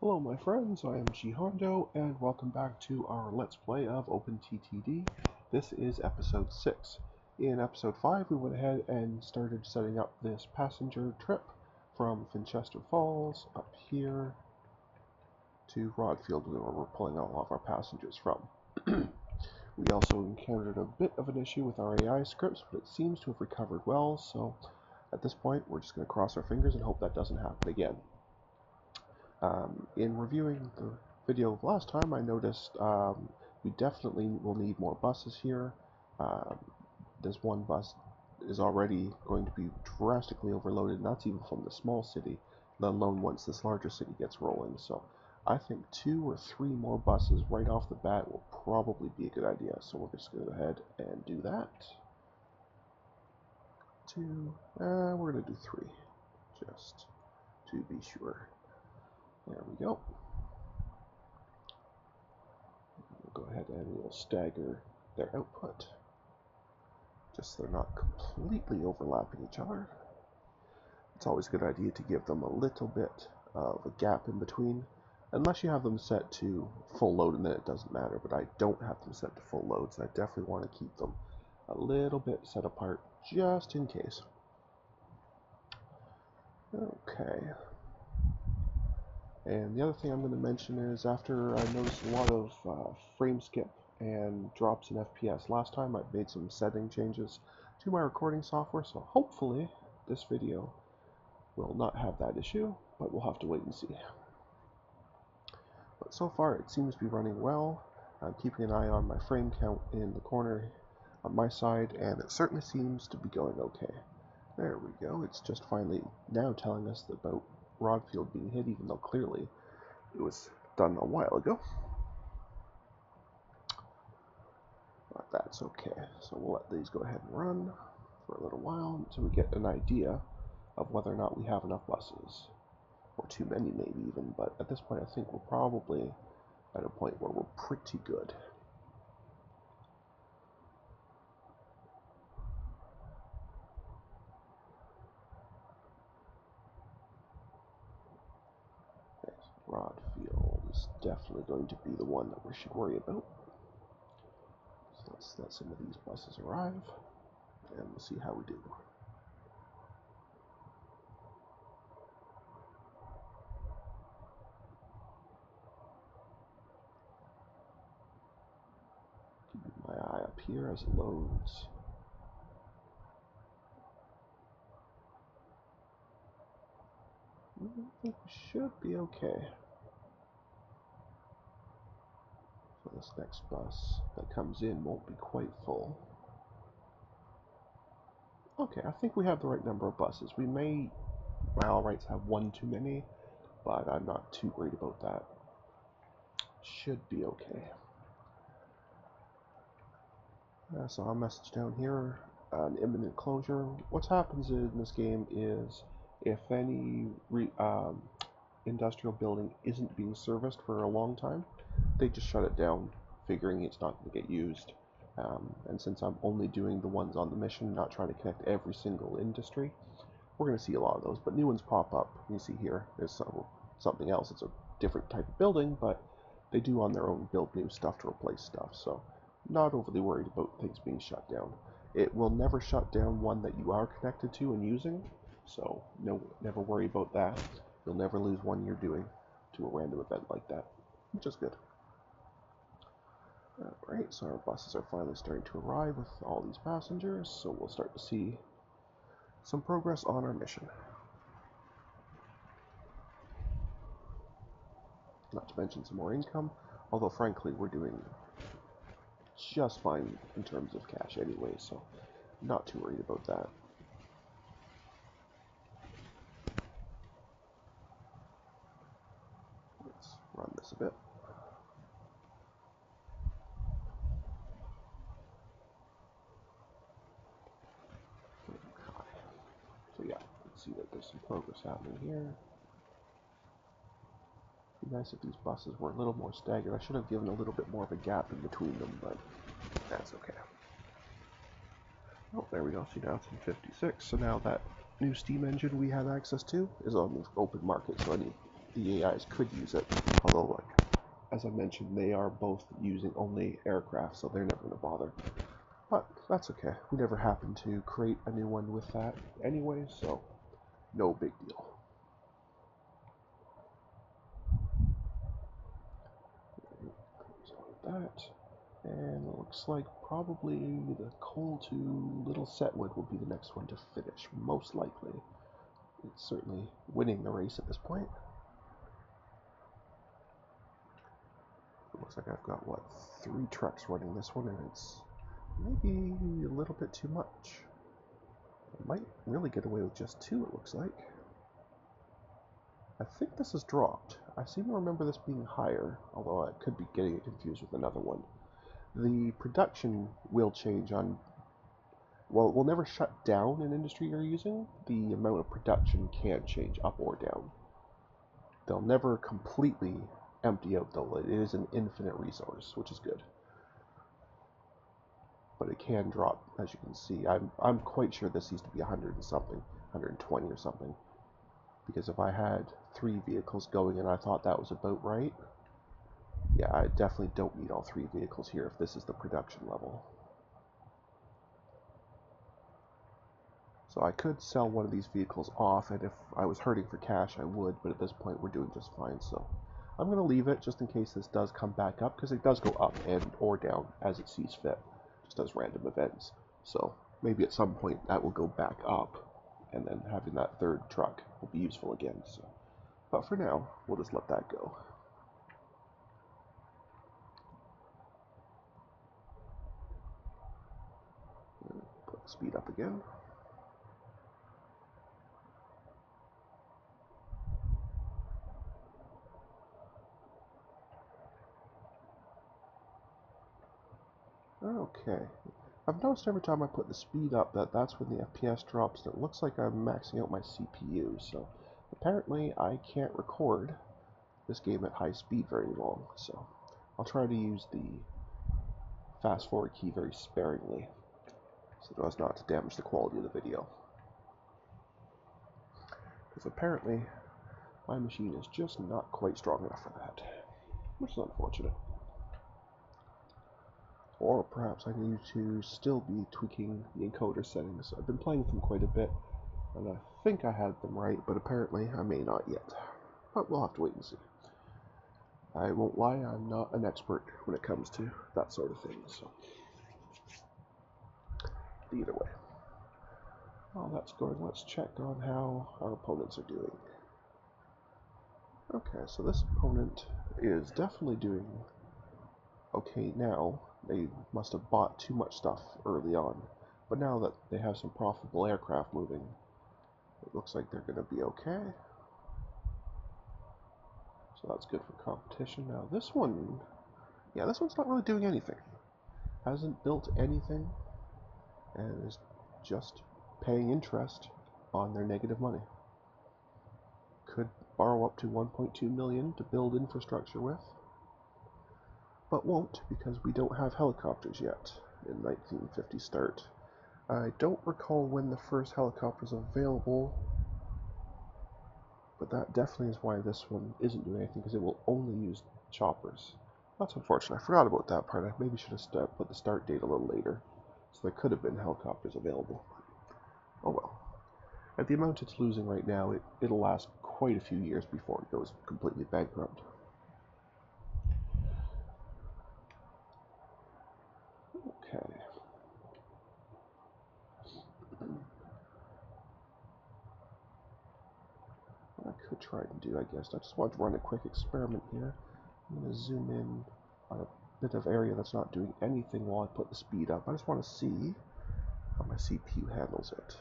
Hello my friends, I am G Hondo and welcome back to our Let's Play of OpenTTD. This is episode 6. In episode 5 we went ahead and started setting up this passenger trip from Finchester Falls up here to Rodfield where we're pulling all of our passengers from. We also encountered a bit of an issue with our AI scripts, but it seems to have recovered well, so at this point we're just going to cross our fingers and hope that doesn't happen again. In reviewing the video of last time, I noticed we definitely will need more buses here. This one bus is already going to be drastically overloaded, and that's even from the small city, let alone once this larger city gets rolling. So I think 2 or 3 more buses right off the bat will probably be a good idea. So we're just going to go ahead and do that. We're going to do 3, just to be sure. There we go. We'll go ahead and we'll stagger their output, just so they're not completely overlapping each other. It's always a good idea to give them a little bit of a gap in between, unless you have them set to full load, and then it doesn't matter, but I don't have them set to full load, so I definitely want to keep them a little bit set apart, just in case. Okay. And the other thing I'm going to mention is, after I noticed a lot of frame skip and drops in FPS last time, I've made some setting changes to my recording software, so hopefully this video will not have that issue, but we'll have to wait and see. But so far it seems to be running well. I'm keeping an eye on my frame count in the corner on my side, and it certainly seems to be going okay. There we go, it's just finally now telling us about Rodfield being hit, even though clearly it was done a while ago. But that's okay. So we'll let these go ahead and run for a little while until we get an idea of whether or not we have enough buses. Or too many maybe even, but at this point I think we're probably at a point where we're pretty good. Rodfield is definitely going to be the one that we should worry about. So let's let some of these buses arrive, and we'll see how we do. Keeping my eye up here as it loads. I think we should be okay. So this next bus that comes in won't be quite full. Okay, I think we have the right number of buses. We may, by all rights, have 1 too many, but I'm not too worried about that. Should be okay. So I'll message down here, an imminent closure. What happens in this game is, if any industrial building isn't being serviced for a long time, they just shut it down, figuring it's not going to get used. And since I'm only doing the ones on the mission, not trying to connect every single industry, we're going to see a lot of those. But new ones pop up. You see here, there's something else. It's a different type of building, but they do on their own build new stuff to replace stuff. So not overly worried about things being shut down. It will never shut down one that you are connected to and using, so never worry about that. You'll never lose one you're doing to a random event like that, which is good. Alright, so our buses are finally starting to arrive with all these passengers, so we'll start to see some progress on our mission. Not to mention some more income, although frankly we're doing just fine in terms of cash anyway, so not too worried about that. Let's run this a bit. So yeah, let's see that there's some progress happening here. It'd be nice if these buses were a little more staggered. I should have given a little bit more of a gap in between them, but that's okay. Oh, there we go. See, now it's in 56. So now that new steam engine we have access to is on the open market, so any the AIs could use it. Although, like, as I mentioned, they are both using only aircraft, so they're never going to bother. But that's okay. We never happened to create a new one with that anyway, so no big deal. So that, and it looks like probably the coal to Little Setwood will be the next one to finish, most likely. It's certainly winning the race at this point. It looks like I've got, what, 3 trucks running this one, and it's maybe a little bit too much. I might really get away with just 2, it looks like. I think this is dropped. I seem to remember this being higher, although I could be getting it confused with another one. The production will change on... Well, it will never shut down an industry you're using. The amount of production can change up or down. They'll never completely empty out, though. It is an infinite resource, which is good. But it can drop, as you can see. I'm quite sure this used to be 100 and something, 120 or something. Because if I had 3 vehicles going and I thought that was about right, yeah, I definitely don't need all 3 vehicles here if this is the production level. So I could sell one of these vehicles off, and if I was hurting for cash, I would, but at this point we're doing just fine, so I'm going to leave it just in case this does come back up, because it does go up and or down as it sees fit, just as random events. So maybe at some point that will go back up, and then having that 3rd truck will be useful again. So, but for now, we'll just let that go. Put the speed up again. Okay. I've noticed every time I put the speed up that's when the FPS drops, and it looks like I'm maxing out my CPU, so apparently I can't record this game at high speed very long, so I'll try to use the fast forward key very sparingly, so as not to damage the quality of the video. Because apparently my machine is just not quite strong enough for that, which is unfortunate. Or perhaps I need to still be tweaking the encoder settings. I've been playing with them quite a bit, and I think I had them right, but apparently I may not yet. But we'll have to wait and see. I won't lie, I'm not an expert when it comes to that sort of thing, so either way. While that's going, let's check on how our opponents are doing. Okay, so this opponent is definitely doing okay now. They must have bought too much stuff early on, but now that they have some profitable aircraft moving, it looks like they're going to be okay. So that's good for competition. Now this one, yeah, this one's not really doing anything. Hasn't built anything, and is just paying interest on their negative money. Could borrow up to 1.2 million to build infrastructure with, but won't because we don't have helicopters yet in 1950 start. I don't recall when the first helicopter is available, but that definitely is why this one isn't doing anything, because it will only use choppers. That's unfortunate. I forgot about that part. I maybe should have put the start date a little later, so there could have been helicopters available. Oh well. At the amount it's losing right now, it'll last quite a few years before it goes completely bankrupt. Okay. What I could try and do, I guess, I just want to run a quick experiment here. I'm going to zoom in on a bit of area that's not doing anything while I put the speed up. I just want to see how my CPU handles it.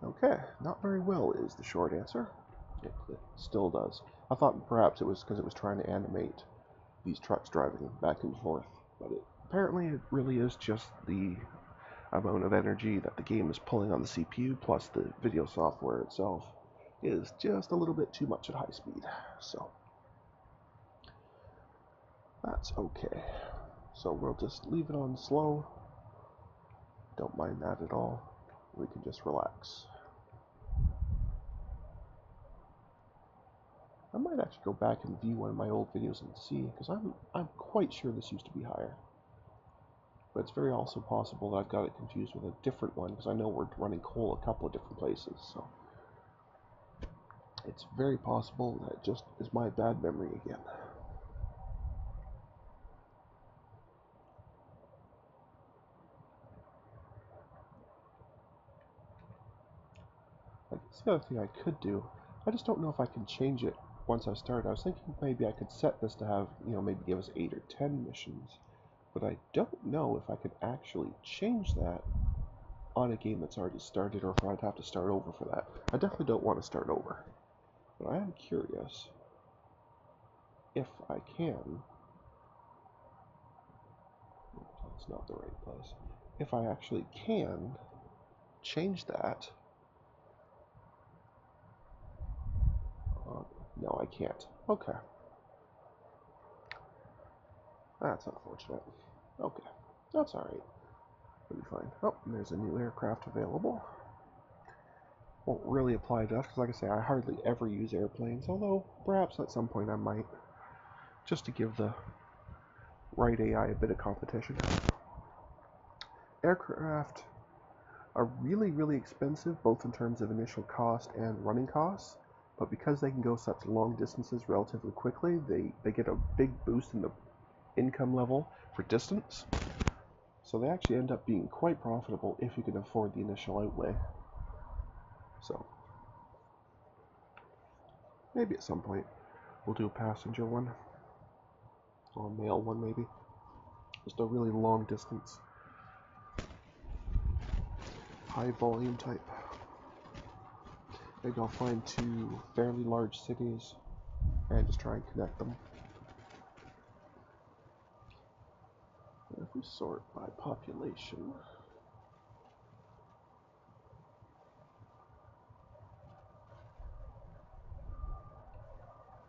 Okay, not very well is the short answer. It still does. I thought perhaps it was because it was trying to animate these trucks driving back and forth, but apparently it really is just the amount of energy that the game is pulling on the CPU plus the video software itself is just a little bit too much at high speed. So that's okay. So we'll just leave it on slow, Don't mind that at all. We can just relax. I might actually go back and view one of my old videos and see, because I'm quite sure this used to be higher. But it's very also possible that I've got it confused with a different one, because I know we're running coal a couple of different places, so it's very possible that it just is my bad memory again. I guess the other thing I could do, I just don't know if I can change it once I start. I was thinking maybe I could set this to have, maybe give us 8 or 10 missions, but I don't know if I could actually change that on a game that's already started, or if I'd have to start over for that. I definitely don't want to start over, but I am curious if I can. That's not the right place. If I actually can change that. No, I can't. Okay. That's unfortunate. Okay. That's alright. It'll be fine. Oh, there's a new aircraft available. Won't really apply to us, because like I say, I hardly ever use airplanes, although perhaps at some point I might, just to give the right AI a bit of competition. Aircraft are really, really expensive, both in terms of initial cost and running costs, but because they can go such long distances relatively quickly, they get a big boost in the income level for distance. So they actually end up being quite profitable if you can afford the initial outlay. So maybe at some point we'll do a passenger one, or a mail one maybe. Just a really long distance, high volume type. Maybe I'll find 2 fairly large cities and just try and connect them. And if we sort by population,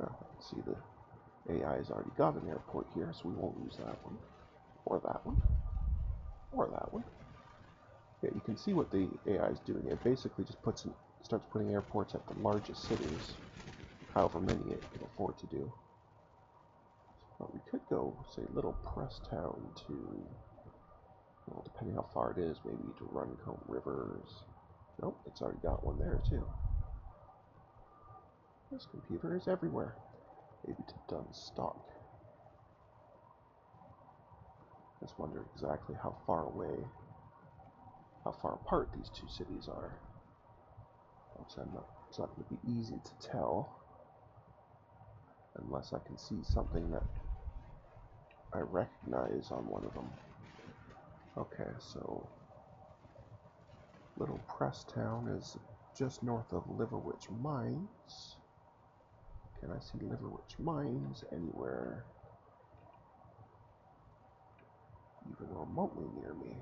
I can see the AI has already got an airport here, so we won't use that one, or that one, or that one. Yeah, you can see what the AI is doing. It basically just starts putting airports at the largest cities, however many it can afford to do. But we could go, say, Little Presstown to, well, depending how far it is, maybe to Runcorn Rivers. Nope, it's already got one there too. This computer is everywhere. Maybe to Dunstock. Just wonder exactly how far apart these 2 cities are. It's not going to be easy to tell unless I can see something that I recognize on one of them. Okay, so Little Presstown is just north of Liverwich Mines. Can I see Liverwich Mines anywhere even remotely near me?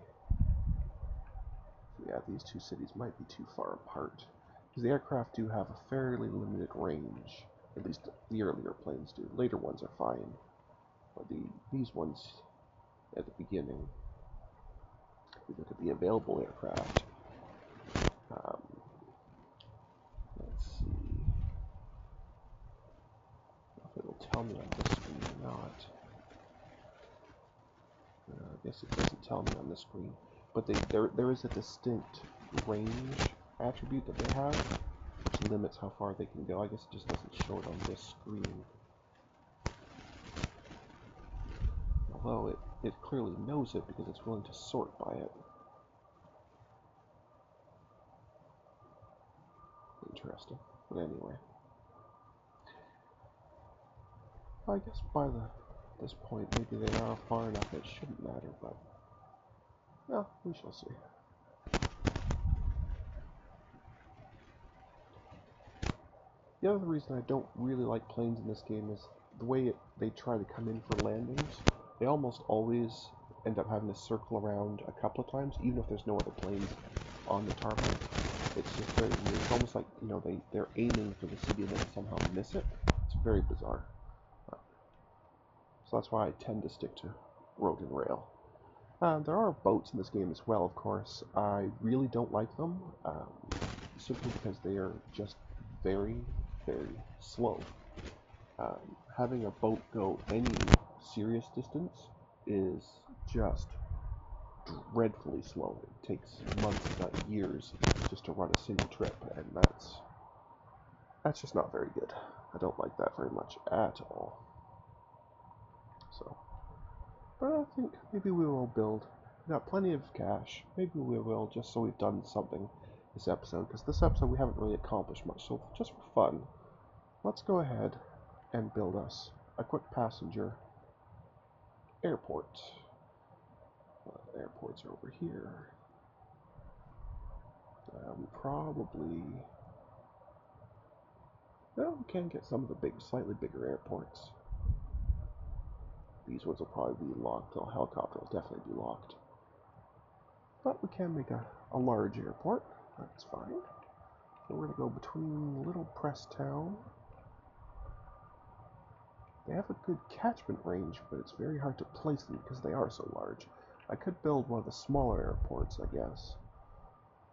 So yeah, these 2 cities might be too far apart, because the aircraft do have a fairly limited range. At least the earlier planes do. Later ones are fine, but these ones at the beginning, if we look at the available aircraft, let's see if it'll tell me on this screen or not. I guess it doesn't tell me on this screen, but there is a distinct range attribute that they have, which limits how far they can go. I guess it just doesn't show it on this screen. Although it clearly knows it because it's willing to sort by it. Interesting. But anyway. I guess by this point, maybe they are far enough that it shouldn't matter, but well, we shall see. The other reason I don't really like planes in this game is the way they try to come in for landings. They almost always end up having to circle around a couple of times, even if there's no other planes on the tarmac. It's just very weird. It's almost like, they're aiming for the city and then somehow miss it. It's very bizarre. So that's why I tend to stick to road and rail. There are boats in this game as well, of course. I really don't like them, simply because they are just very, very slow. Having a boat go any serious distance is just dreadfully slow. It takes months, if not years, just to run a single trip, and that's just not very good. I don't like that very much at all. So, but I think maybe we will build. We got plenty of cash. Maybe we will, just so we've done something this episode, because this episode we haven't really accomplished much. So just for fun, let's go ahead and build us a quick passenger airport. Airports are over here. Probably. Well, we can get some of the slightly bigger airports. These ones will probably be locked. The helicopter will definitely be locked. But we can make a large airport. That's fine. So we're going to go between Little Press Town. They have a good catchment range, but it's very hard to place them because they are so large. I could build one of the smaller airports, I guess,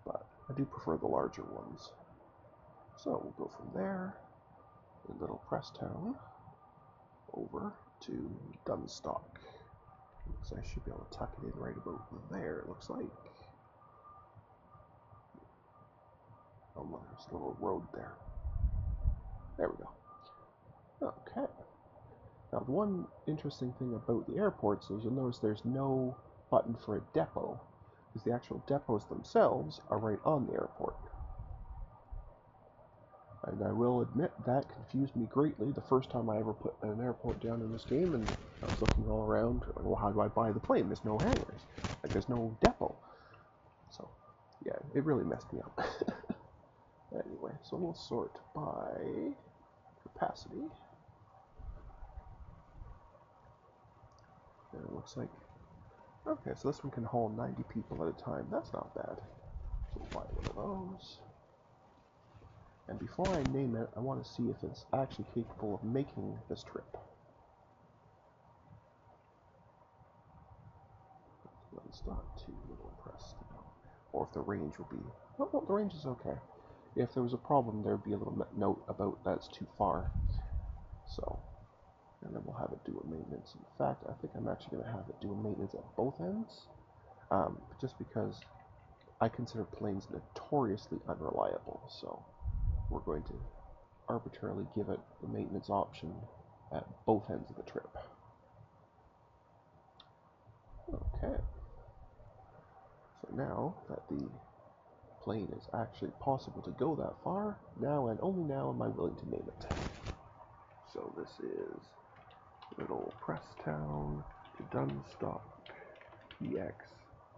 but I do prefer the larger ones. So we'll go from there, in Little Press Town, over to Dunstock. So I should be able to tuck it in right about there, it looks like. Oh, look, there's a little road there. There we go. Okay. Now, the one interesting thing about the airports is you'll notice there's no button for a depot, because the actual depots themselves are right on the airport. And I will admit that confused me greatly the first time I ever put an airport down in this game, and I was looking all around, like, well, how do I buy the plane? There's no hangars. Like, there's no depot. So, yeah, it really messed me up. Anyway, so we'll sort by capacity. And it looks like, okay, so this one can hold 90 people at a time. That's not bad. So we'll buy one of those. And before I name it, I want to see if it's actually capable of making this trip. Let's not too little impressed. Or if the range will be... Oh, no, the range is okay. If there was a problem, there would be a little note about that's too far. So, and then we'll have it do a maintenance. In fact, I think I'm actually going to have it do a maintenance at both ends. Just because I consider planes notoriously unreliable. So, we're going to arbitrarily give it the maintenance option at both ends of the trip. Okay. So now that the plane is actually possible to go that far, now and only now am I willing to name it. So this is Little Press Town to Dunstock EX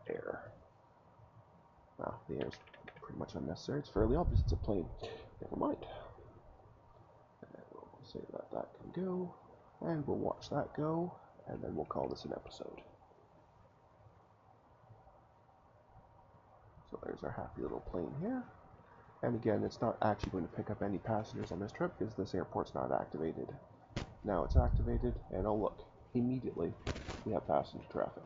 Air. Wow, the air is pretty much unnecessary. It's fairly obvious it's a plane. Never mind. And we'll say that that can go, and we'll watch that go, and then we'll call this an episode. So there's our happy little plane here. And again, it's not actually going to pick up any passengers on this trip because this airport's not activated. Now it's activated, and oh look, immediately we have passenger traffic.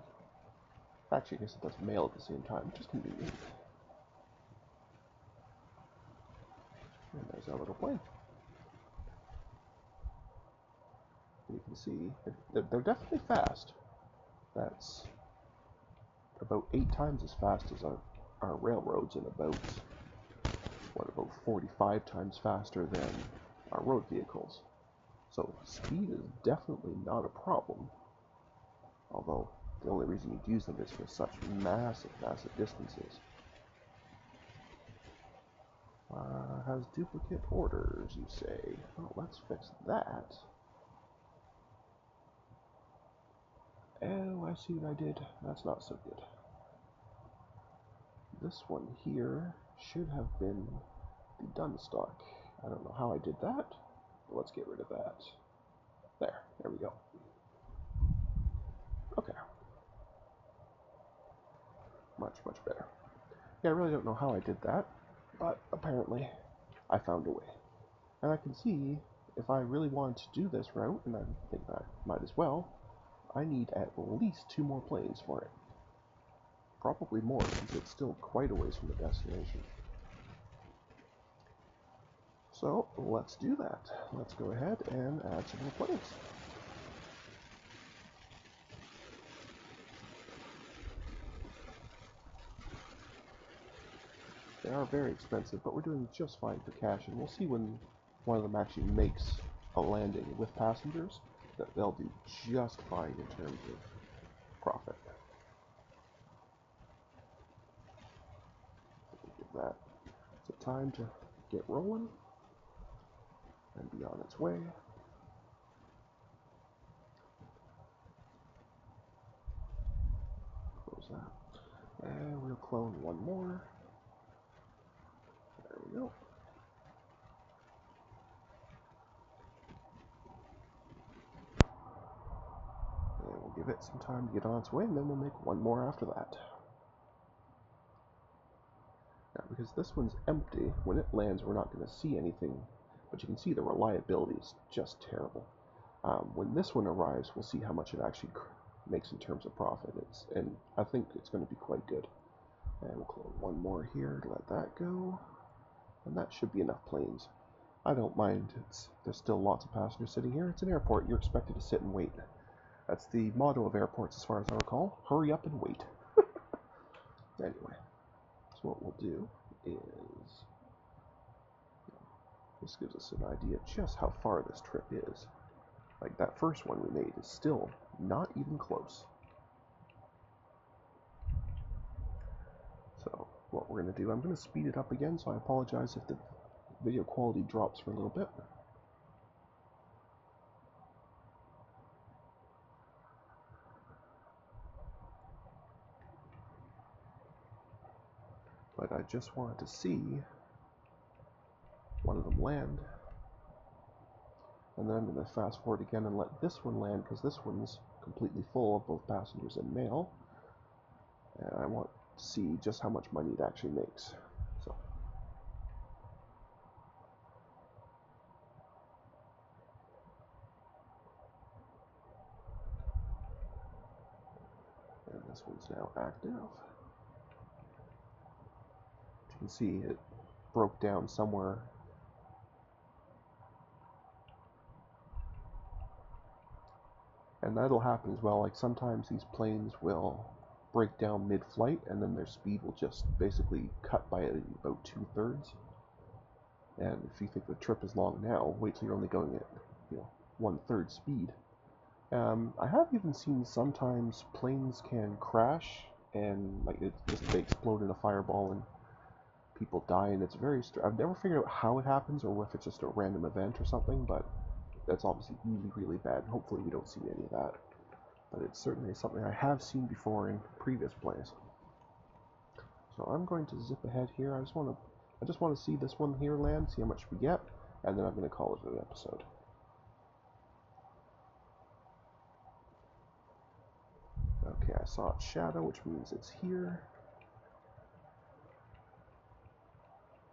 Actually, I guess it does mail at the same time, which is convenient. And there's our little plane. You can see they're definitely fast. That's about 8 times as fast as our railroads, and about 45 times faster than our road vehicles. So speed is definitely not a problem. Although the only reason you'd use them is for such massive distances. Has duplicate orders, you say? Well, let's fix that. Oh, I see what I did. That's not so good. This one here should have been the Dunstock. I don't know how I did that, but let's get rid of that. There we go. Okay. Much better. Yeah, I really don't know how I did that, but apparently I found a way. And I can see, if I really wanted to do this route, and I think I might as well, I need at least 2 more planes for it. Probably more, since it's still quite a ways from the destination. So let's do that. Let's go ahead and add some more planes. They are very expensive, but we're doing just fine for cash, and we'll see when one of them actually makes a landing with passengers that they'll do just fine in terms of profit. Give that some time to get rolling and be on its way. Close that. And we'll clone one more. There we go. And we'll give it some time to get on its way, and then we'll make one more after that. Now, because this one's empty, when it lands, we're not going to see anything, but you can see the reliability is just terrible. When this one arrives, we'll see how much it actually makes in terms of profit. And I think it's going to be quite good. And we'll clone one more here to let that go. And that should be enough planes. I don't mind. There's still lots of passengers sitting here. It's an airport. You're expected to sit and wait. That's the motto of airports as far as I recall. Hurry up and wait. Anyway. So what we'll do is, this gives us an idea just how far this trip is. Like that first one we made is still not even close. So what we're going to do, I'm going to speed it up again, so I apologize if the video quality drops for a little bit. But I just wanted to see one of them land. And then I'm going to fast forward again and let this one land, because this one's completely full of both passengers and mail. And I want to see just how much money it actually makes. So. And this one's now active. You can see it broke down somewhere. And that'll happen as well. Like sometimes these planes will break down mid-flight, and then their speed will just basically cut by about 2/3. And if you think the trip is long now, wait till you're only going at 1/3 speed. I have even seen sometimes planes can crash and like they explode in a fireball and people die, and it's very I've never figured out how it happens or if it's just a random event or something, but that's obviously really, really bad. Hopefully we don't see any of that. But it's certainly something I have seen before in previous plays. So I'm going to zip ahead here. I just want to see this one here land, see how much we get, and then I'm going to call it an episode. Okay, I saw its shadow, which means it's here.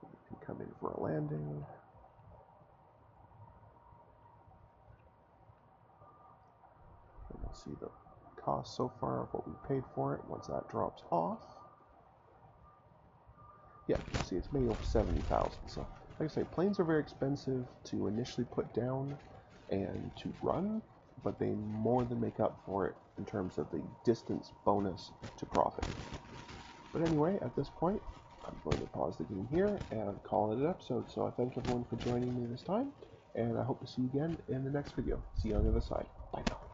You can come in for a landing. And we'll see the cost so far of what we paid for it once that drops off. Yeah, you see it's made over 70,000. So, like I say, planes are very expensive to initially put down and to run, but they more than make up for it in terms of the distance bonus to profit. But anyway, at this point, I'm going to pause the game here and call it an episode. So I thank everyone for joining me this time, and I hope to see you again in the next video. See you on the other side. Bye now.